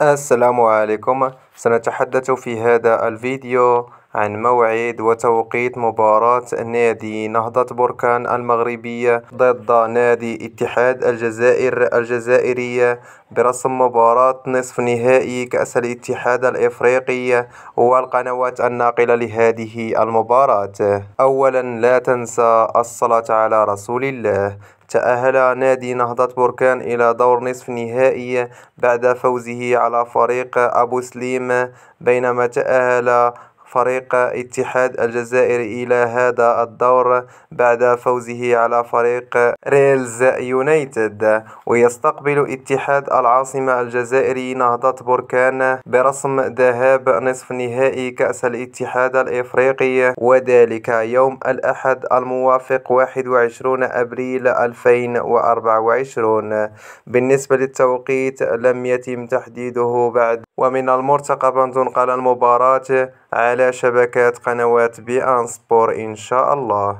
السلام عليكم. سنتحدث في هذا الفيديو عن موعد وتوقيت مباراة نادي نهضة بركان المغربية ضد نادي اتحاد الجزائر الجزائرية برسم مباراة نصف نهائي كأس الاتحاد الإفريقي والقنوات الناقلة لهذه المباراة. أولا لا تنسى الصلاة على رسول الله. تأهل نادي نهضة بركان إلى دور نصف نهائي بعد فوزه على فريق أبو سليم، بينما تأهل فريق اتحاد الجزائر إلى هذا الدور بعد فوزه على فريق ريلز يونايتد. ويستقبل اتحاد العاصمة الجزائري نهضة بركان برسم ذهاب نصف نهائي كأس الاتحاد الإفريقي، وذلك يوم الأحد الموافق 21 أبريل 2024. بالنسبة للتوقيت لم يتم تحديده بعد، ومن المرتقب أن تنقل المباراة على شبكات قنوات بي إن سبور إن شاء الله.